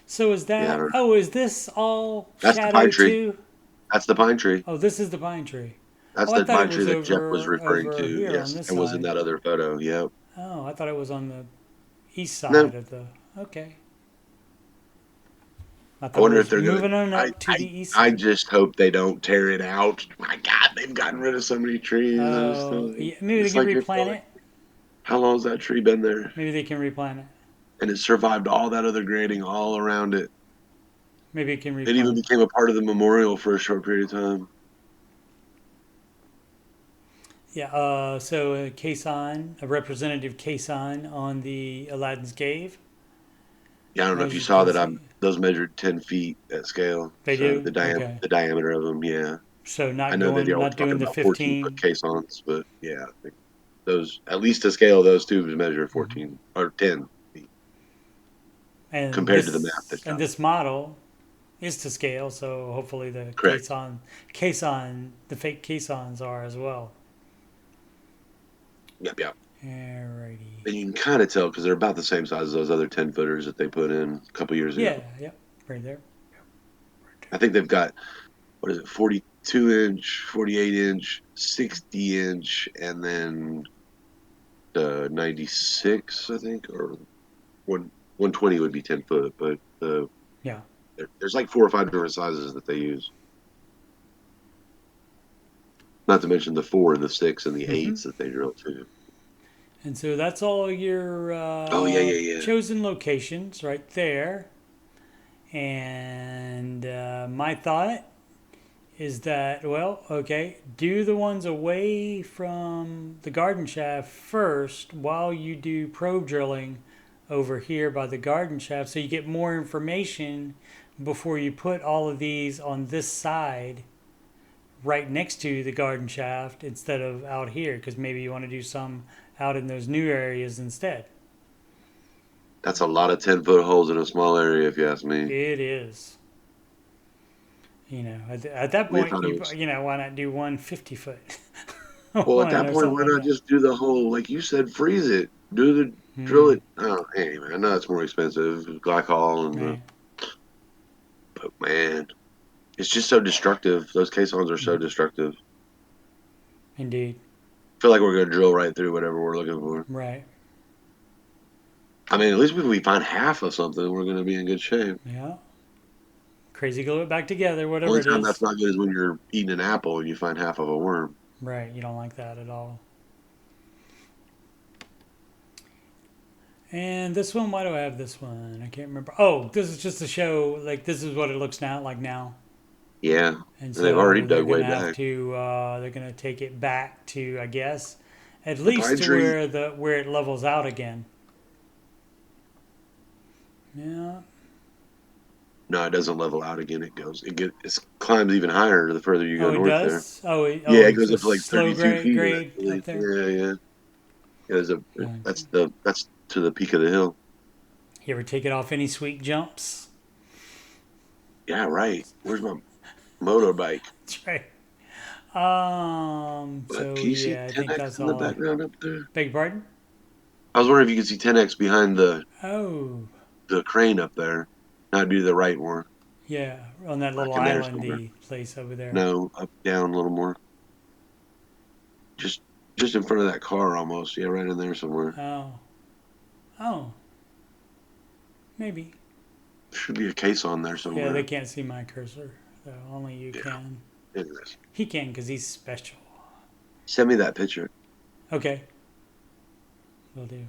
So is Yeah, I that? don't know. Oh, is this all That's the pine shadow tree. too? That's the pine tree. Oh, this is the pine tree. That's Oh, I the thought pine it tree was that Jeff was referring over to. here on Yes, this and was in side. that other photo. Yep. Oh, I thought it was on the east No, side of the. Okay. I I thought it wonder if was they're gonna. moving on I, up to I the east I side. just hope they don't tear it out. My God, they've gotten rid of so many trees. Oh, yeah, maybe they It's can like you're replant telling. it. How long has that tree been there? Maybe they can replant it. And it survived all that other grading all around it. Maybe it can It even replant. became a part of the memorial for a short period of time. Yeah. So a caisson, a representative caisson on the Aladdin's cave, Yeah, I don't know if you as you saw can that. see. Those measured 10 feet at scale. They So do. Okay. the diameter of them. Yeah, So I know that they always not talk doing the about 14-foot 15. caissons, but yeah, I think those at least to scale those tubes measure Mhm. 14 or 10 feet And compared to the map that shot. this model is to scale, so hopefully Correct. the fake caissons are as well. Yep, yep. Alrighty. And you can kind of tell because they're about the same size as those other 10-footers that they put in a couple years Yeah, ago. yep, right there. I think they've got, what is it, 42-inch, 48-inch, 60-inch, and then 96, I think, or 120 would be 10 foot, but Yeah. there's like 4 or 5 different sizes that they use. Not to mention the 4 and the 6 and the 8s that they drill too. And so that's all your Oh yeah. chosen locations right there. And my thought is that, well, okay, do the ones away from the garden shaft first while you do probe drilling over here by the garden shaft, so you get more information before you put all of these on this side right next to the garden shaft instead of out here, because maybe you want to do some out in those new areas instead. That's a lot of 10-foot holes in a small area, if you ask me. It is. You know, at that We point, thought it was. why not do 150-foot? Well, at one that or point, something why like not that. just do the whole, like you said, freeze it, drill it? Oh, anyway, I know it's more expensive, glycol, Right. but man, it's just so destructive. Those caissons are so destructive. Indeed. I feel like we're gonna drill right through whatever we're looking for. Right. I mean, at least if we find half of something, we're gonna be in good shape. Yeah. Crazy glue it back together, whatever Only it time is. that's not good is when you're eating an apple and you find half of a worm. Right. You don't like that at all. And this one, why do I have this one? I can't remember. Oh, this is just to show, like, this is what it looks like now. Yeah, And and so they've already they're dug way gonna have back. to, they're gonna take it back to, I guess, at The least pine to tree. where it levels out again. Yeah. No, it doesn't level out again. It climbs even higher the further you go Oh, it north there. does. Oh, Yeah, it it's goes a up to like slow 32 feet grade eventually. up there. Yeah. There's that's to the peak of the hill. You ever take it off any sweet jumps? Yeah, right. Where's my motorbike? That's right. But So can you see yeah, I think 10X that's in the all. background up there? Beg your pardon? I was wondering if you could see 10X behind the Oh, crane up there. Not do the right more. yeah, on that little Back in there somewhere. islandy place over there. No, up down a little more. Just in front of that car almost. Yeah, right in there somewhere. Oh, maybe. Should be a case on there somewhere. Yeah, they can't see my cursor, so only you Yeah. can. Anyways, He can because he's special. send me that picture. Okay, will do.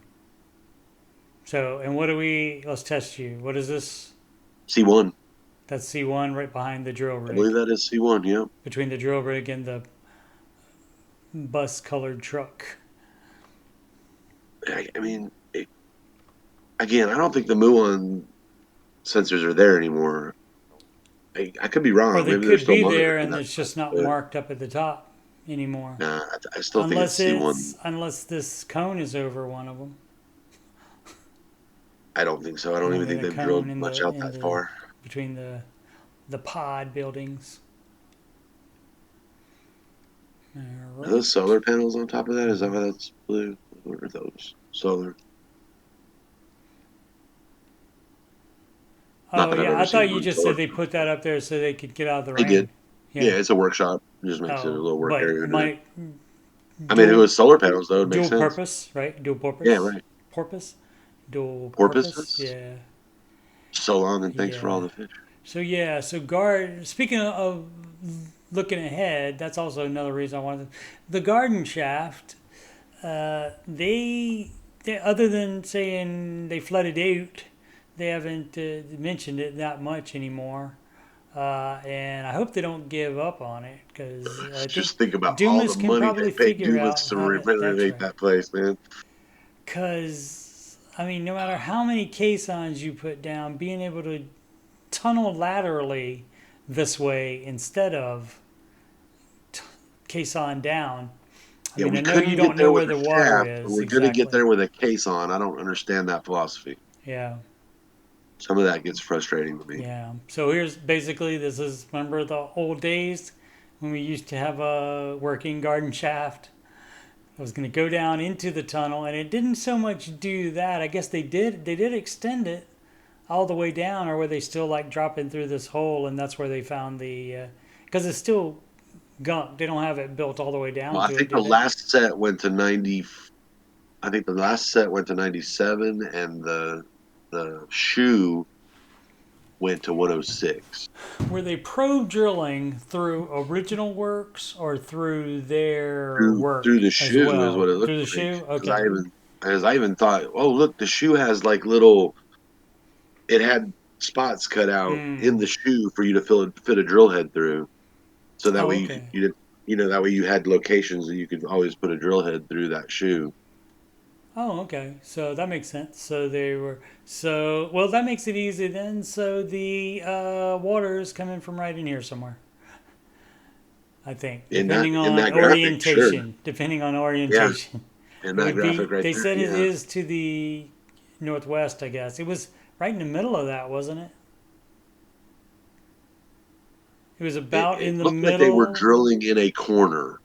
So, and let's test you. What is this? C1. That's C1 right behind the drill I believe rig. that is C1, yeah. Between the drill rig and the bus colored truck. I mean, again, I don't think the Muon sensors are there anymore. I could be wrong. Or they Maybe they're could still be there monitoring and that it's just stuff, not but marked up at the top anymore. nah, I still think it's C1. Unless this cone is over one of them. I don't think so. I don't even think they've drilled much out that far. Between the pod buildings. All Are right. those solar panels on top of that? Is that why that's blue? What are those? Solar. Not Oh that I've yeah, ever I thought seen you one just solar. said they put that up there so they could get out of the They rain. did. Yeah, it's a workshop. It just makes it a Oh, little work but area. it might I mean, if it was solar panels, though, it makes dual sense. purpose, right? Dual purpose. Yeah, right. Porpoise. Dual Porpoises? purpose. Yeah. So long, and thanks for Yeah. all the fish. So yeah, so guard. Speaking of looking ahead, that's also another reason I wanted the garden shaft. They other than saying they flooded out, they haven't mentioned it that much anymore. And I hope they don't give up on it because I Just think think about all Dumas the can money probably they paid figure Dumas out to how to. That's renovate right. that place, man. Because I mean, no matter how many caissons you put down, being able to tunnel laterally this way instead of caisson down. I Yeah, mean, we I know couldn't you get don't there know with where a the water shaft, but is we're going to get exactly. there with a caisson. I don't understand that philosophy. Yeah, Some of that gets frustrating to me. yeah. So this is remember the old days when we used to have a working garden shaft. I was going to go down into the tunnel, and it didn't so much do that. I guess they did extend it all the way down, or were they still like dropping through this hole, and that's where they found the because it's still gunk. They don't have it built all the way down Well, I to it, think do the they? last set went to 90. I think the last set went to 97, and the shoe went to 106. Were they probe drilling through original works or through their Through work the as shoe is what well? it looked Through the like. shoe? Because Okay. I even thought, oh look, the shoe has like little. It had spots cut out in Mm. the shoe for you to fit a drill head through, so that Oh, way okay. that way you had locations that you could always put a drill head through that shoe. Oh, okay. So that makes sense. So they were well. That makes it easy then. So the water is coming from right in here somewhere. I think, depending In on that graphic, sure, orientation. Depending on yeah, orientation, in it that would graphic be. right They there, said it yeah. is to the northwest. I guess it was right in the middle of that, wasn't it? It was about It in the looked like they were middle, drilling in a corner,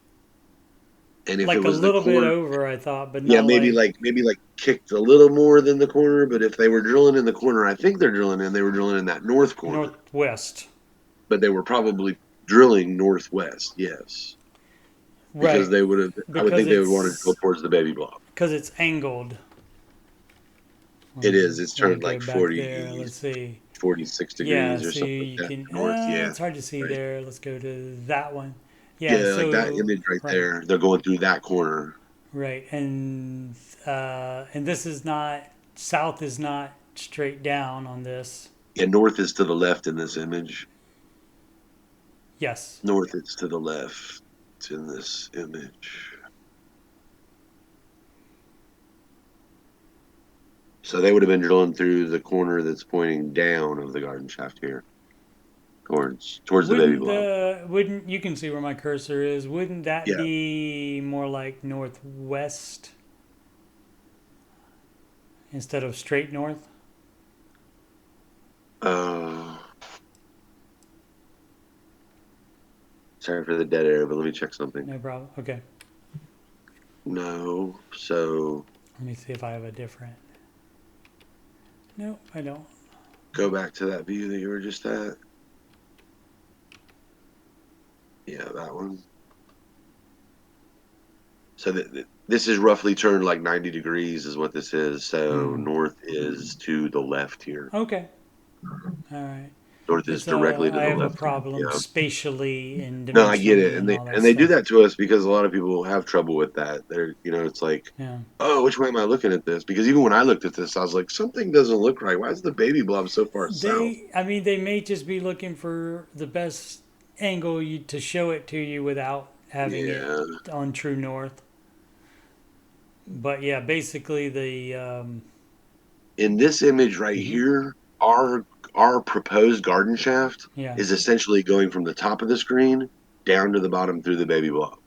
and if it like a was the little bit corner, over. I thought, but yeah, not like maybe like kicked a little more than the corner. But if they were drilling in the corner, I think they were drilling in that north corner. northwest. But they were probably drilling northwest, yes, because Right, they would have. I would because think they would want to go it's towards the baby block. angled. It is. It's Let me turned go like back there. Let's see. 46 Yeah, degrees or something see, like you that. can. North, yeah, It's hard to see right. there. Let's go to that one. Yeah, Yeah, like that so image right right, there. They're going through that corner. right, and this is not south is not straight down on this. Yeah, north is to the left in this image. Yes, North is to the left in this image. So they would have been drilling through the corner that's pointing down of the garden shaft here, towards the baby blob. wouldn't you can see where my cursor is? Wouldn't that Yeah. be more like northwest instead of straight north? Uh, Sorry for the dead air, but let me check something. No problem. Okay, No. So let me see if I have a different. No, I don't. go back to that view that you were just at. Yeah, that one. So this is roughly turned like 90 degrees is what this is. So north is to the left here. Okay, all right. North is Just directly to I the have a left here. problem Yeah. spatially and No, I get dimensionally it. and all that And they do stuff. that to us because a lot of people have trouble with that. They're, it's like, Yeah. oh, which way am I looking at this? Because even when I looked at this, I was like, something doesn't look right. Why is the baby blob so far south? I mean, they may just be looking for the best angle to show it to you without having it Yeah. on true north. But yeah, basically In this image right here, our proposed garden shaft yeah, is essentially going from the top of the screen down to the bottom through the baby blob.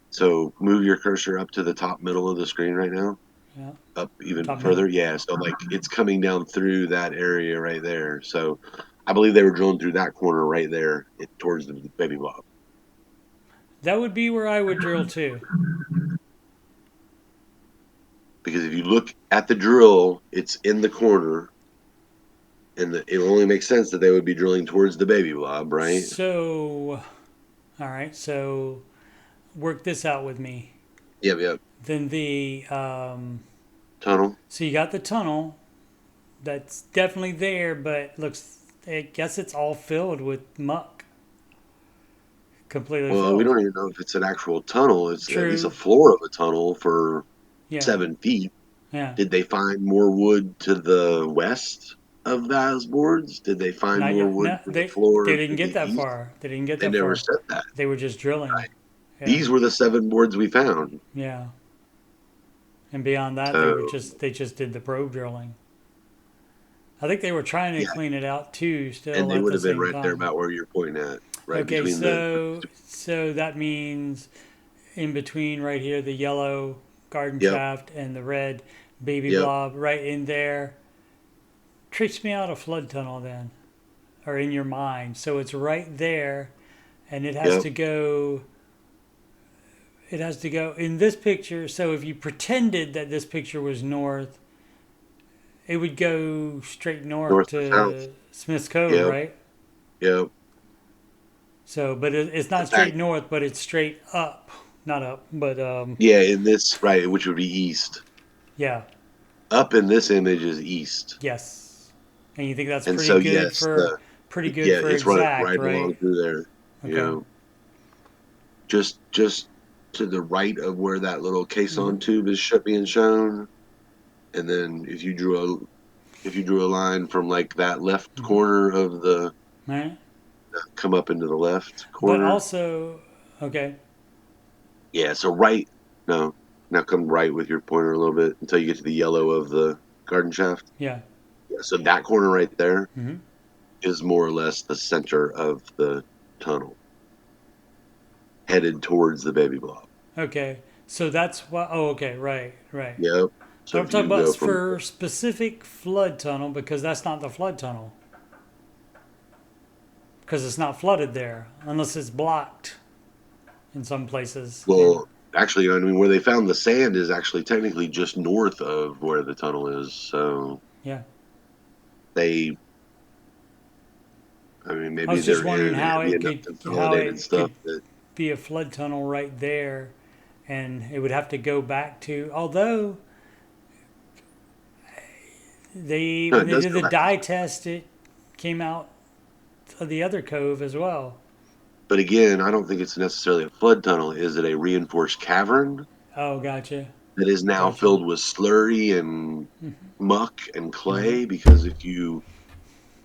So move your cursor up to the top middle of the screen right now. yeah, Up even top further. middle. Yeah. So like it's coming down through that area right there. So I believe they were drilling through that corner right there towards the baby blob. That would be where I would drill too. Because if you look at the drill, it's in the corner, and it only makes sense that they would be drilling towards the baby blob, right? So, all right. So work this out with me. Yep, yep. Then Tunnel. so you got the tunnel. That's definitely there, but looks. I guess it's all filled with muck. Completely Well, we filled. don't even know if it's an actual tunnel. It's at least a True. floor of a tunnel for Yeah. 7 feet. Yeah. Did they find more wood to the west of those boards? Did they find Not more yet. wood No, to the they floor to didn't get the that east? far. They didn't get They that never far. said that. They were just drilling. Right. Yeah. These were the 7 boards we found. Yeah. And beyond that, So, they just did the probe drilling. I think they were trying to yeah, clean it out too, and still they at would the have been same right there time. about where you're pointing at, right Okay, between the. so that means in between right here, the yellow garden Yep, shaft and the red baby yep, blob right in there. Trace me out a flood tunnel then, or in your mind. So it's right there, and it has yep. to go. It has to go in this picture. So if you pretended that this picture was north, it would go straight north North to south. to Smith's Cove, Yep, right? yep. So, but it's not In fact, straight north, but it's straight up not up, but Yeah, in this, right, which would be east. yeah, Up in this image is east. yes. And you think that's And so, yes, pretty good yeah, for it's running exact, right right? along through there. You Okay. know, just to the right of where that little caisson tube is being shown. And then if you drew a line from like that left corner of the Right. come up into the left But corner. also, okay, Yeah, so right no. Now come right with your pointer a little bit until you get to the yellow of the garden shaft. yeah. Yeah, so that corner right there Hmm. is more or less the center of the tunnel, headed towards the baby blob. Okay. So that's why. Oh, okay. Right. Right. Yep. So But I'm if talking you about go from for specific flood tunnel because that's not the flood tunnel because it's not flooded there unless it's blocked in some places. And well, actually, I mean, where they found the sand is actually technically just north of where the tunnel is. So yeah, they, I mean, I maybe was just there wondering is how be it enough could consolidated stuff that be a flood tunnel right there, and it would have to go back to. Although they no, when it they does did go the back. dye test, it came out of the other cove as well. But again, I don't think it's necessarily a flood tunnel. Is it a reinforced cavern Oh, gotcha, that is now gotcha. filled with slurry and muck and Hmm. clay? Because if you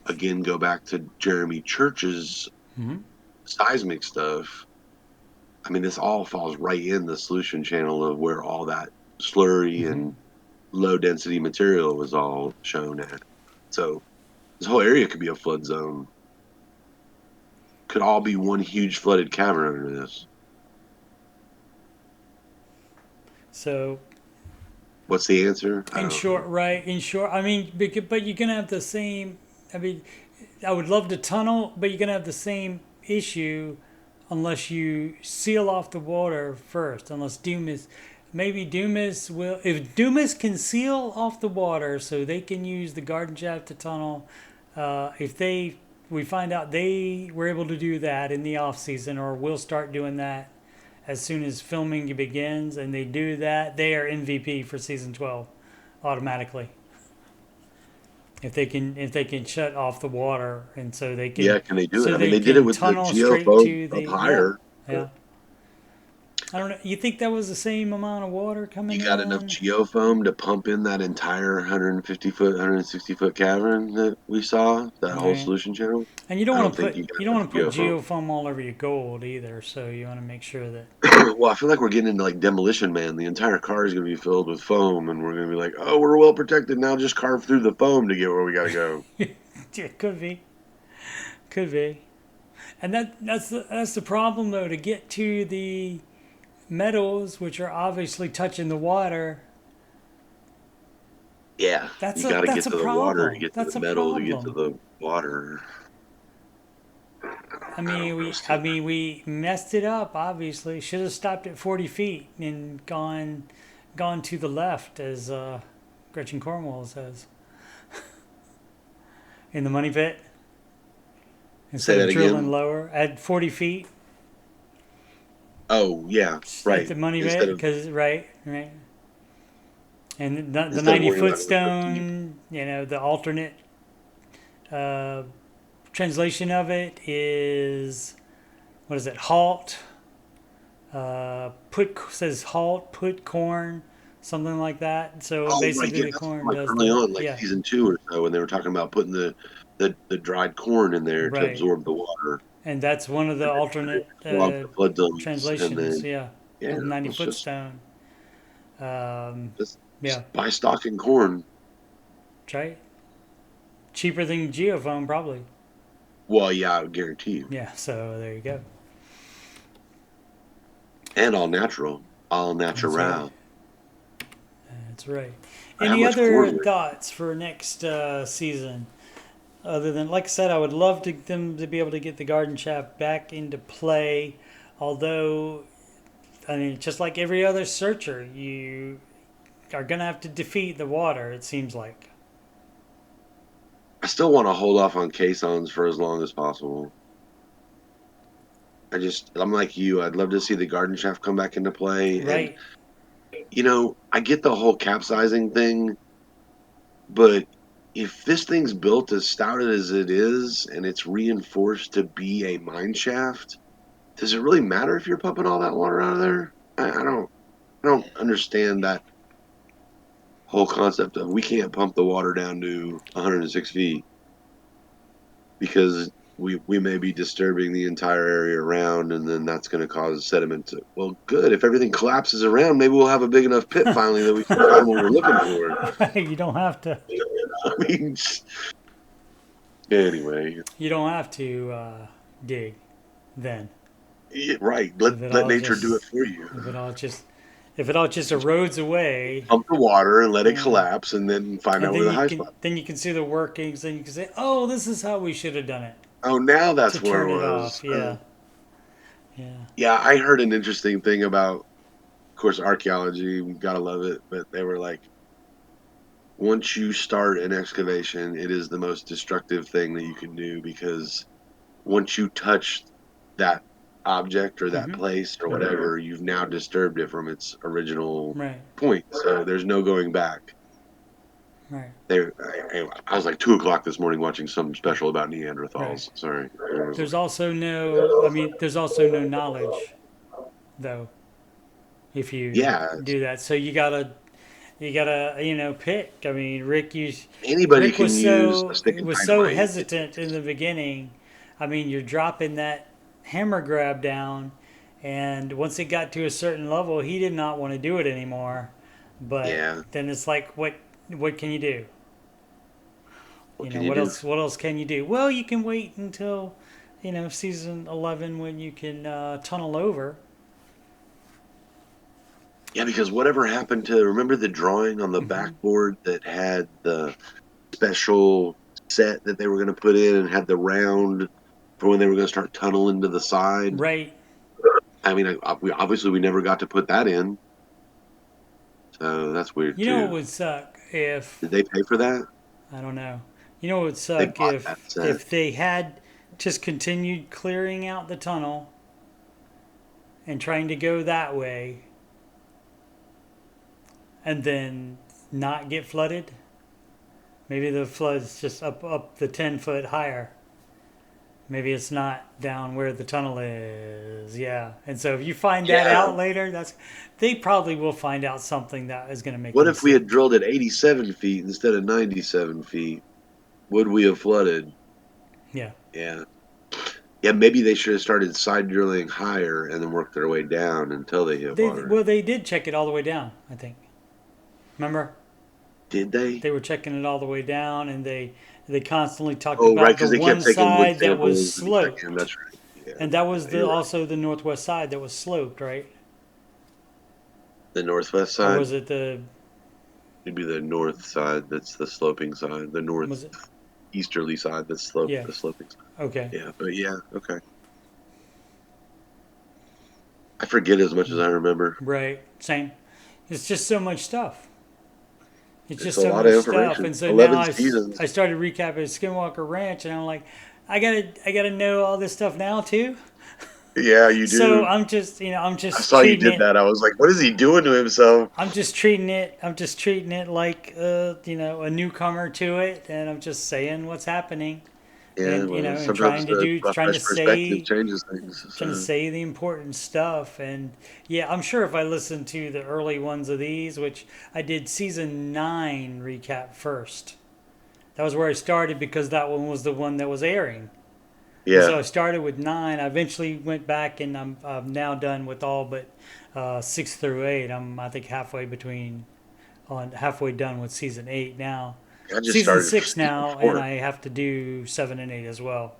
again go back to Jeremy Church's Hmm. seismic stuff, I mean, this all falls right in the solution channel of where all that slurry Hmm. and low density material was all shown at. So this whole area could be a flood zone. Could all be one huge flooded cavern under this. So What's the answer? I in don't short, know. right? In short, I mean, but you're gonna have the same. I mean, I would love to tunnel, but you're gonna have the same issue unless you seal off the water first. Unless Dumas, maybe Dumas will. If Dumas can seal off the water, so they can use the garden shaft to tunnel. If they, we find out they were able to do that in the off season, or we'll start doing that as soon as filming begins, and they do that, they are MVP for season 12 automatically. If they can shut off the water and Yeah, can they do it? so I mean, they they did it can with the tunnel straight geophobe to the up yeah, higher. yeah. I don't know. You think that was the same amount of water You coming got enough in? geofoam to pump in that entire 150-foot, 160-foot cavern that we saw, that whole Right. solution channel? And I don't think you you got don't enough want to put geofoam. geofoam all over your gold either. So you want to make sure that Well, I feel like we're getting into like Demolition Man. The entire car is going to be filled with foam, and we're going to be like, oh, we're well protected. Now just carve through the foam to get where we got to go. it could be, and that's the problem though. To get to the metals, which are obviously touching the water, Yeah, you got to that's get a to the water to problem. get to That's the a metal to get to problem. the water. I don't know, I Steve. mean, we messed it up. Obviously, should have stopped at 40 feet and gone to the left, as Gretchen Cornwall says, in the money pit Say instead of that drilling again. lower at 40 feet Oh, yeah, at right. the money pit. Instead of Because right, and the instead of 90 worrying foot about it so deep. stone. You know, the alternate uh, translation of it is what is it? Halt. Put says halt. Put corn. Something like that. So Oh, right. basically, Yeah, the that's from corn like does early the on, like yeah. season 2 or so, when they were talking about putting the dried corn in there to Right. absorb the water And that's one of the and alternate clog the flood zones. And translations. then, Yeah, yeah, of the 90 let's foot stone. just Yeah, buy stock in corn. that's right. Cheaper than geofoam, probably. Well, yeah, I would guarantee you. Yeah, so there you go. And all natural, all That's right. natural. That's right. How Any much other corn? thoughts for next season? Other than, like I said, I would love them to be able to get the garden shaft back into play. Although, I mean, just like every other searcher, you are going to have to defeat the water, it seems like. I still want to hold off on caissons for as long as possible. I'm like you. I'd love to see the garden shaft come back into play. And, Right. I get the whole capsizing thing, but if this thing's built as stout as it is and it's reinforced to be a mine shaft, does it really matter if you're pumping all that water out of there? I don't understand that whole concept of we can't pump the water down to 106 feet because we may be disturbing the entire area around, and then that's going to cause sediment to. Well, good. If everything collapses around, maybe we'll have a big enough pit finally that we can find what we're looking for. Right. You don't have to. I mean, anyway, You don't have to dig then. yeah, right. If it Let all nature do it just for you. if it all just erodes away, Pump the water and let it yeah. collapse, and then find And out where the high spot. then you can see the workings. Then you can say, "Oh, this is how we should have done it Oh, now to that's where turn it it was. off." Yeah, yeah, Yeah, I heard an interesting thing about, of course, archaeology. We gotta love it, but they were like, once you start an excavation, it is the most destructive thing that you can do because once you touch that object or that hmm place or whatever, you've now disturbed it from its original right, point. So there's no going back. right, I was like 2 o'clock this morning watching something special about right. Neanderthals. Sorry. There's also no knowledge though if you Yeah, do that. So you gotta pick. I mean, anybody Rick can use a stick and was so dynamite. hesitant in the beginning. I mean, you're dropping that hammer grab down, and once it got to a certain level, he did not want to do it anymore. But Yeah, then it's like, what can you do? what can you do? What else can you do? Well, you can wait until season 11 when you can tunnel over. Yeah, because whatever happened to remember the drawing on the hmm backboard that had the special set that they were going to put in and had the round for when they were going to start tunneling to the side. Right. I mean, we never got to put that in, so that's weird You know, it too. would suck if Did they pay for that? I don't know. You know, it would They suck bought that set. if they had just continued clearing out the tunnel and trying to go that way, and then not get flooded. Maybe the flood's just up the 10 foot higher. Maybe it's not down where the tunnel is. Yeah. And so if you find that Yeah. out later, they probably will find out something that is going to make What them if we had sick. drilled at 87 feet instead of 97 feet? Would we have flooded? Yeah. Yeah. Yeah, maybe they should have started side drilling higher and then worked their way down until they hit water. They did check it all the way down, I think. Remember? Did they? They were checking it all the way down, and they constantly talked Oh, right, about the because they kept one taking wood side that was samples and sloped. checking. That's right. Yeah, And that was you're right. also the northwest side that was sloped, right? The northwest Or side was it would be the north side. That's the sloping side. The was it? northeasterly side. That's Yeah. the sloping side. Okay. Yeah, but yeah, okay. I forget as much as I remember. Right. Same. It's just so much stuff. It's It's just a so lot much of stuff. information. And so now 11 seasons. I started recapping Skinwalker Ranch, and I'm like, I gotta know all this stuff now too. Yeah, you So do. I'm I just saw you treating did it. that. I was like, what is he doing to himself? I'm just treating it like a newcomer to it, and I'm just saying what's happening, Yeah, and well, and sometimes a trying to fresh perspective say changes things. So, the important stuff. And yeah, I'm sure if I listened to the early ones of these, which I did season 9 recap first, that was where I started because that one was the one that was airing. And so yeah. I started with 9. I eventually went back, and I'm now done with all but 6 through 8. I think halfway done with season 8 now. I just Season started 6 season now, and 4. I have to do 7 and 8 as well.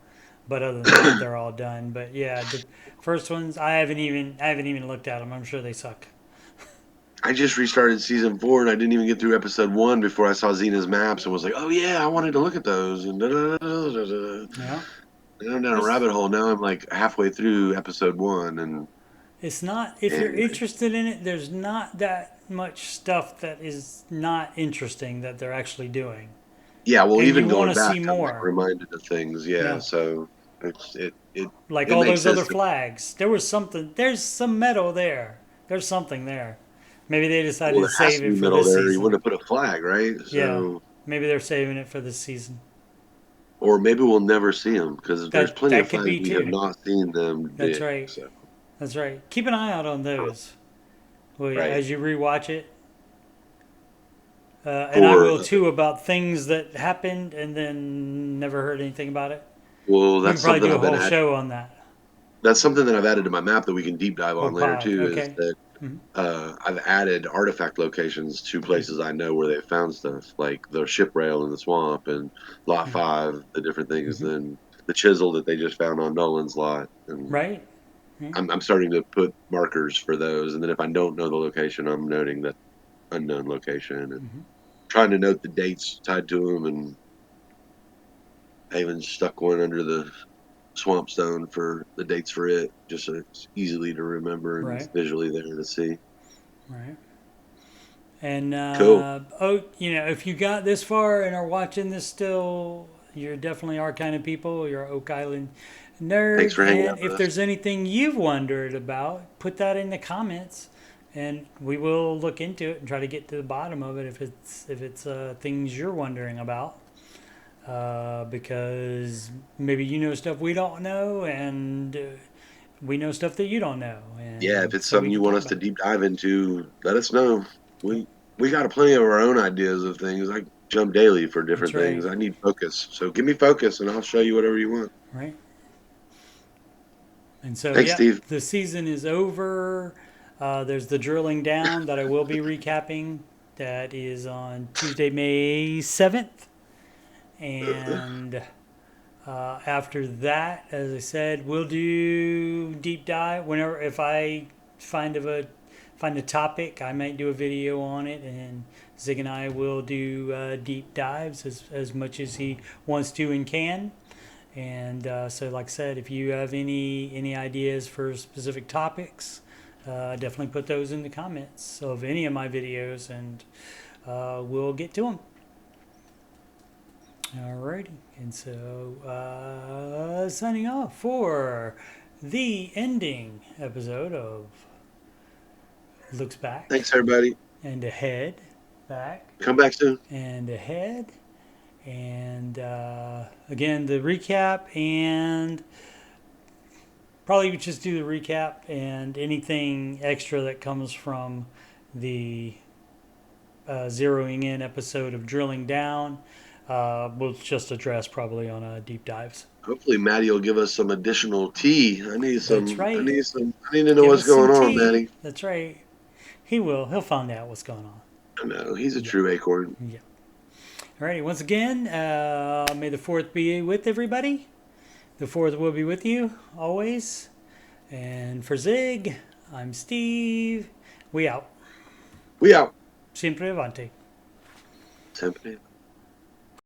But other than that, they're all done. But yeah, the first ones I haven't even looked at them. I'm sure they suck. I just restarted season 4 and I didn't even get through episode 1 before I saw Xena's maps and was like, oh yeah, I wanted to look at those. And Yeah, and I'm down a it's rabbit hole. Now I'm like halfway through episode 1. And it's not if you're anyway. interested in it. There's not that much stuff that is not interesting that they're actually doing, Yeah, well, and even you want going to see back, I'm like more. reminded of things. Yeah, Yeah. so It Like it all makes those other sense. flags. There was something. There's some metal there. There's something there. Maybe they decided Well, to there has save to be it for metal this there. You season. wouldn't have put a flag, right? Yeah. So, Maybe they're saving it for this season. or maybe we'll never see them because there's plenty of That could flags be we have too. not seen them That's dig. right. So, That's right. Keep an eye out on those. Well, right. as you rewatch it. And I For will too, about things that happened and then never heard anything about it. well, We can that's probably something do a I've been whole at. show on that. That's something that I've added to my map that we can deep dive Whole on later pod. too. Is Okay. that Mhm. I've added artifact locations to places I know where they found stuff, like the ship rail in the swamp and Lot 5, the different things, Mhm. then the chisel that they just found on Nolan's lot. And Right. Yeah. I'm starting to put markers for those. And then if I don't know the location, I'm noting that unknown location and Mhm. trying to note the dates tied to them. And I even stuck one under the swamp stone for the dates for it, just so it's easily to remember and it's Right. visually there to see. Right. And Cool. if you got this far and are watching this still, you're definitely our kind of people. You're an Oak Island Thanks nerd. for hanging And out with if us. there's anything you've wondered about, put that in the comments, and we will look into it and try to get to the bottom of it if it's things you're wondering about. Because maybe you know stuff we don't know, and we know stuff that you don't know, Yeah, and if it's so we something you can want talk us about to it. deep dive into, let us know. We got plenty of our own ideas of things. I jump daily for That's different right. things. I need focus. So give me focus and I'll show you whatever you want. Right. And so, Thanks, yep, Steve. the season is over. There's the drilling down that I will be recapping. That is on Tuesday, May 7th. And after that, as I said, we'll do deep dive. Whenever, if I find a topic, I might do a video on it. And Zig and I will do deep dives as much as he wants to and can. And so, like I said, if you have any ideas for specific topics, definitely put those in the comments of any of my videos, and we'll get to them. Alrighty, and so signing off for the ending episode of Looks Back Thanks, everybody. and Ahead, back Come back soon. and ahead. And again, the recap, and probably just do the recap and anything extra that comes from the zeroing in episode of drilling down. We'll just address probably on deep dives. Hopefully, Maddie will give us some additional tea. I need That's some. I right. need some. I need to know Give what's us some going on, tea. Maddie. That's right. He will. He'll find out what's going on. I know he's a Yeah. true acorn. Yeah. Alrighty. Once again, may the 4th be with everybody. The 4th will be with you always. And for Zig, I'm Steve. We out. We out. Sempre avanti. Sempre.